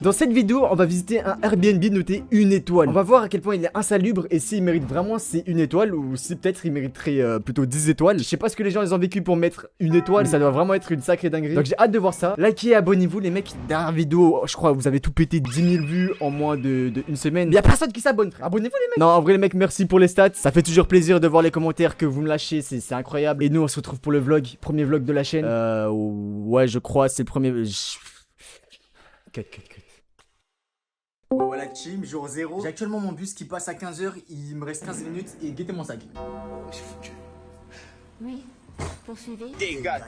Dans cette vidéo, on va visiter un Airbnb noté 1 étoile. On va voir à quel point il est insalubre et s'il mérite vraiment ces 1 étoile ou si peut-être il mériterait plutôt 10 étoiles. Je sais pas ce que les gens ils ont vécu pour mettre 1 étoile, mais ça doit vraiment être une sacrée dinguerie. Donc j'ai hâte de voir ça. Likez et abonnez-vous les mecs. Dernière vidéo, je crois vous avez tout pété 10 000 vues en moins de une semaine. Y'a personne qui s'abonne frère. Abonnez-vous les mecs. Non en vrai les mecs, merci pour les stats. Ça fait toujours plaisir de voir les commentaires que vous me lâchez, c'est incroyable. Et nous on se retrouve pour le vlog, premier vlog de la chaîne. Ouais je crois c'est le premier... Cut. Voilà team, jour 0. J'ai actuellement mon bus qui passe à 15h, il me reste 15 minutes et guettez mon sac. C'est foutu. Oui, poursuivez. Dégage.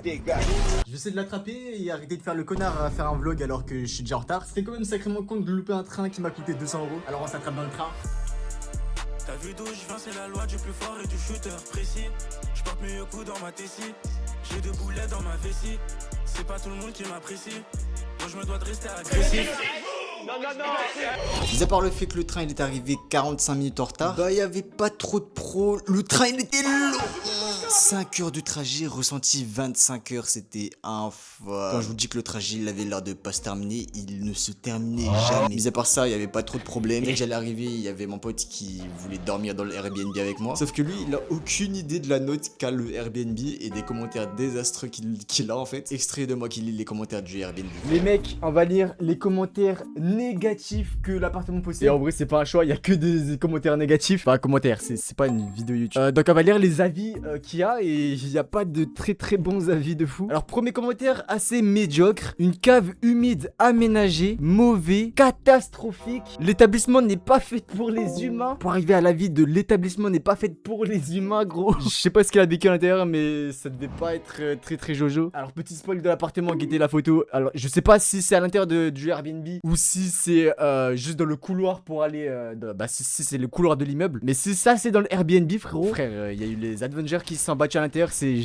Je vais essayer de l'attraper et arrêter de faire le connard à faire un vlog alors que je suis déjà en retard. C'était quand même sacrément con de louper un train qui m'a coûté 200 €. Alors on s'attrape dans le train. T'as vu d'où je viens, c'est la loi du plus fort et du shooter précis. Je porte mieux coup dans ma tessie. J'ai 2 boulets dans ma vessie. C'est pas tout le monde qui m'apprécie. Moi je me dois de rester agressif. Non. Mis à part le fait que le train il est arrivé 45 minutes en retard, bah il y avait pas trop de pros, le train il était long. 5 heures de trajet, ressenti 25 heures, c'était infâme. Quand je vous dis que le trajet il avait l'air de pas se terminer, il ne se terminait jamais. Mis à part ça, il y avait pas trop de problèmes. Dès que j'allais arriver, il y avait mon pote qui voulait dormir dans le Airbnb avec moi. Sauf que lui, il a aucune idée de la note qu'a le Airbnb et des commentaires désastreux qu'il a en fait. Extrait de moi qui lit les commentaires du Airbnb. Les mecs, on va lire les commentaires négatifs que l'appartement possède. Et en vrai, c'est pas un choix, il y a que des commentaires négatifs. Enfin, commentaires, c'est pas une vidéo YouTube. Donc on va lire les avis qu'il y a et il y a pas de très bons avis de fou. Alors premier commentaire assez médiocre, une cave humide aménagée, mauvais, catastrophique. L'établissement n'est pas fait pour les humains. Pour arriver à l'avis de l'établissement n'est pas fait pour les humains, gros. Je sais pas ce qu'il a vécu à l'intérieur, mais ça devait pas être très jojo. Alors petit spoil de l'appartement, guettez la photo. Alors je sais pas si c'est à l'intérieur du Airbnb ou si c'est juste dans le couloir pour aller si c'est le couloir de l'immeuble. Mais si ça c'est dans le Airbnb frérot, frère, il y a eu les Avengers qui se sont battus à l'intérieur, c'est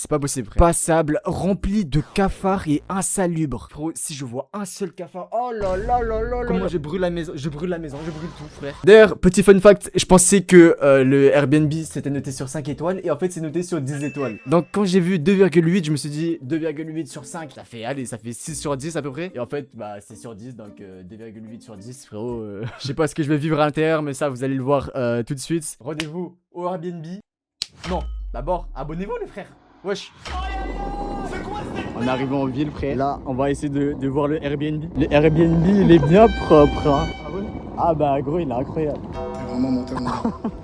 pas possible frère. Passable, rempli de cafards et insalubre. Frérot, si je vois un seul cafard, oh là là. Comment je brûle la maison, je brûle tout frère. D'ailleurs, petit fun fact, je pensais que le Airbnb c'était noté sur 5 étoiles et en fait c'est noté sur 10 étoiles. Donc quand j'ai vu 2,8, je me suis dit 2,8 sur 5, ça fait 6 sur 10 à peu près. Et en fait, bah c'est sur 10, donc 2,8 sur 10 frérot. Je sais pas ce que je vais vivre à l'intérieur, mais ça vous allez le voir tout de suite. Rendez-vous au Airbnb. Non, d'abord, abonnez-vous les frères. Wesh. On arrive en ville frère. Là, on va essayer de voir le Airbnb. Le Airbnb, il est bien propre hein. Ah ouais. Ah bah gros, il est incroyable.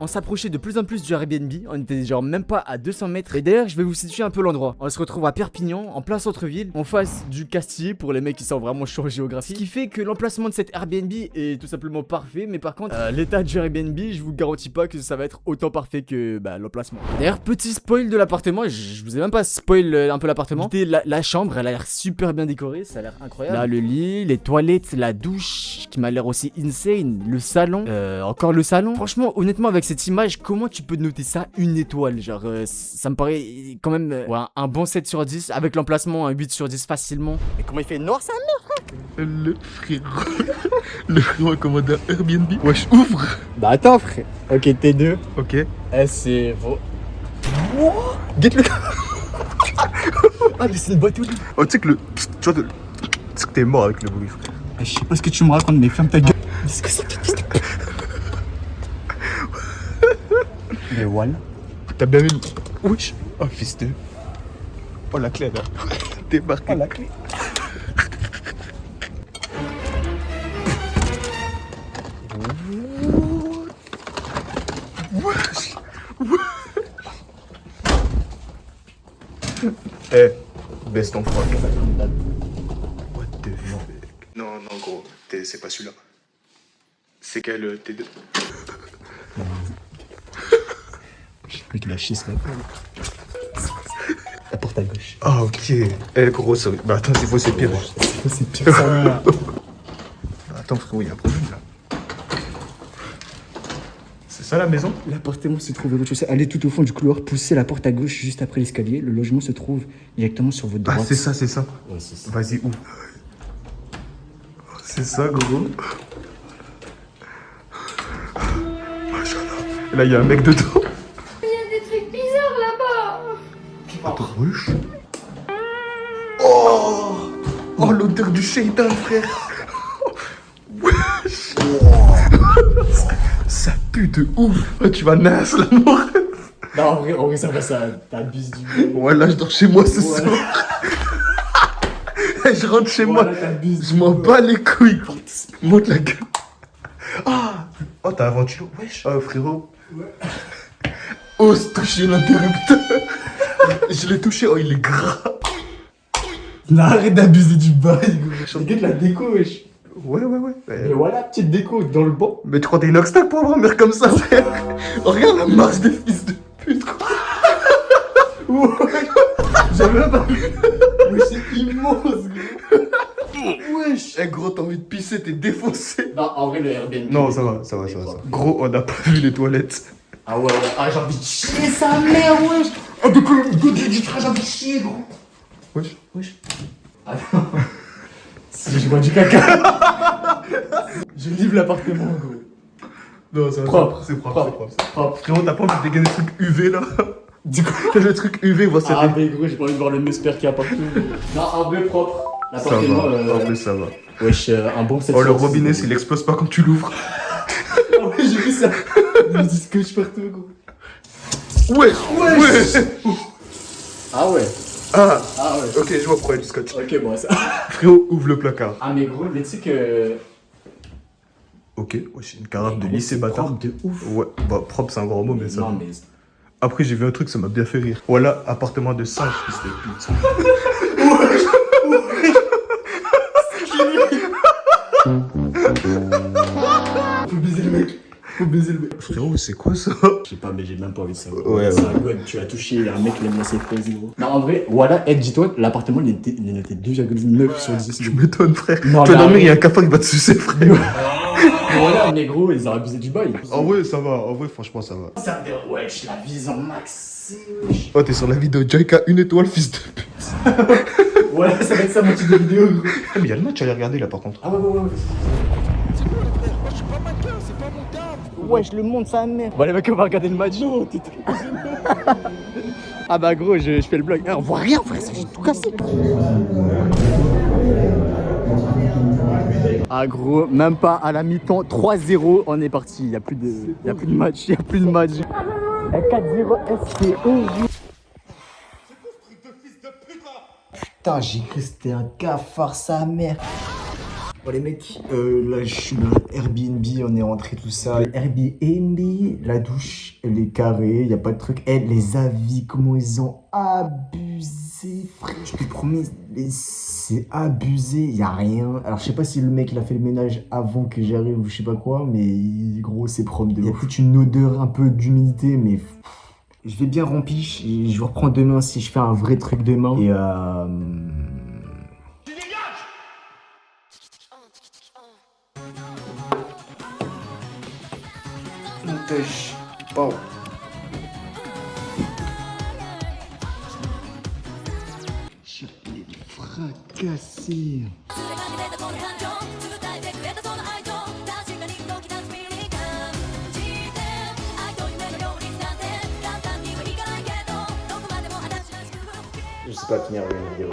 On s'approchait de plus en plus du Airbnb, on était genre même pas à 200 mètres. Et d'ailleurs je vais vous situer un peu l'endroit. On se retrouve à Perpignan, en plein centre-ville, en face du Castille pour les mecs qui sont vraiment chauds en géographie. Ce qui fait que l'emplacement de cet Airbnb est tout simplement parfait. Mais par contre l'état du Airbnb, je vous garantis pas que ça va être autant parfait que l'emplacement. D'ailleurs petit spoil de l'appartement, je vous ai même pas spoil un peu l'appartement. La chambre, elle a l'air super bien décorée, ça a l'air incroyable. Là le lit, les toilettes, la douche qui m'a l'air aussi insane, le salon, encore le salon. Franchement, honnêtement, avec cette image, comment tu peux noter ça 1 étoile? Genre, ça me paraît quand même ouais, un bon 7 sur 10. Avec l'emplacement, un 8 sur 10 facilement. Mais comment il fait noir ça, mère? Le frérot a commandé un Airbnb. Wesh, ouvre. Bah attends, frère. Ok, T2. Ok. C'est... Get le... Ah, mais c'est une boîte au lit. Oh, tu sais que tu vois, tu sais que t'es mort avec le bruit, frère. Je sais pas ce que tu me racontes, mais ferme ta gueule. Qu'est-ce que c'est que ça? Mais voilà. T'as bien vu. Wesh. Oh, fils de. Oh, la clé, là. Débarqué. Oh, la clé. Eh, baisse ton froc. What the fuck? Non, gros, c'est pas celui-là. C'est quel T2? Je sais plus qu'il a chié ce matin. La porte à gauche. Ah, ok. Eh, gros, ça... Bah, attends, c'est faux, c'est pire. C'est pire ça. Attends, frérot, il y a un problème, là. C'est ça, la maison? L'appartement se trouve au rez-de-chaussée. Allez tout au fond du couloir, poussez la porte à gauche juste après l'escalier. Le logement se trouve directement sur votre droite. Ah, c'est ça. Ouais, c'est ça. Vas-y, où? C'est ça, gros. Et là, il y a un mec dedans. Il y a des trucs bizarres là-bas. Attends, wesh. Oh, l'odeur du shaitan, frère. pue de ouf. Ah, tu vas naze l'amour. Non, en vrai, ça va, ça t'abuses du coup. Ouais, là, je dors chez moi ce Ouais. soir. Je rentre chez moi. Là, t'abuses. Je m'en bats les couilles. Monte la gueule. Ah. Oh, t'as un ventilo. Wesh. Oh, frérot. Ouais. Ose toucher l'interrupteur. Je l'ai touché. Oh, il est gras. Non, arrête d'abuser du bail, gros. Regarde la déco, wesh. Ouais. Et voilà, petite déco dans le banc. Mais tu crois t'es Inoxtag pour dormir comme ça, frère? Oh, regarde la marche des fils de pute, quoi. J'avais même pas vu. Wesh, c'est immense, gros. Wesh. Eh, gros, t'as envie de pisser, t'es défoncé. Non, en vrai, le Airbnb. Non, ça va. Gros, on n'a pas vu les toilettes. Ah ouais. Ah, j'ai envie de chier sa mère, wesh. Oh, de quoi j'ai envie de chier, gros. Wesh. Attends. Si je vois du caca. Je livre l'appartement, gros. Non, ça va. Propre. C'est propre. Propre. Frérot, t'as pas envie de dégainer le truc UV là? Du coup. Le truc UV, voit ça. Ah, mais gros, j'ai pas envie de voir le musper qui a partout. Non, en vrai, propre. Ça L'appartement. va. En vrai, ça va. Wesh, un bon 7 Oh, le robinet, s'il explose pas quand tu l'ouvres. Ah ouais, j'ai vu ça. Il me dit scotch partout, gros. Ouais. Ah ouais. Ah, Ah ouais. ok, je vois pourquoi il y a du scotch. Ok, bon, ça. Frérot, ouvre le placard. Ah, mais gros, mais tu sais que. Ok, wesh, une carafe de lycée bâtard. Propre de ouf. Ouais, bah propre c'est un grand mot, mais ça. Non, mais. Après, j'ai vu un truc, ça m'a bien fait rire. Voilà, appartement de singe, fils de pute. Faut baiser le mec. Frérot, c'est quoi ça? Je sais pas, mais j'ai même pas envie de savoir. Ouais, C'est un god, tu as touché un mec, il aime laisser plaisir. Non, en vrai, voilà, dis-toi, l'appartement, il est noté 2,9 sur 10. Tu m'étonnes, frère. Non, Tu vas mais dormir, il y a un arrête. cafard qui va te sucer, frère. Voilà, mais gros, ils ont abusé du bail. En vrai, ça va. En vrai, franchement, ça va. Ça me wesh, la vision max. Wesh. Oh, t'es sur la vidéo Jaika, 1 étoile, fils de pute. Voilà, ça va être ça mon titre de vidéo, gros. Ah, mais il y a le match à aller regarder là, par contre. Ah ouais. Wesh, le monde, sa mère. Bon, les mecs, on va regarder le match. Non, t'es Ah bah, gros, je fais le vlog. On voit rien, frère, j'ai tout cassé. Ah, gros, même pas à la mi-temps, 3-0, on est parti. Il y a plus de match. 4-0 STO. Putain, j'ai cru que c'était un cafard, sa mère. Bon les mecs, là je suis dans Airbnb, on est rentré tout ça. Airbnb, la douche, elle est carrée, y a pas de truc. Les avis, comment ils ont abusé, frère. Je te promets, c'est abusé, y a rien. Alors je sais pas si le mec il a fait le ménage avant que j'arrive ou je sais pas quoi, mais gros c'est propre de ouf. Y a toute une odeur un peu d'humidité, mais je vais bien rempiche et je vais reprendre demain si je fais un vrai truc demain. Et Montage. Wow. Je l'ai fracassé. Je sais pas finir une vidéo.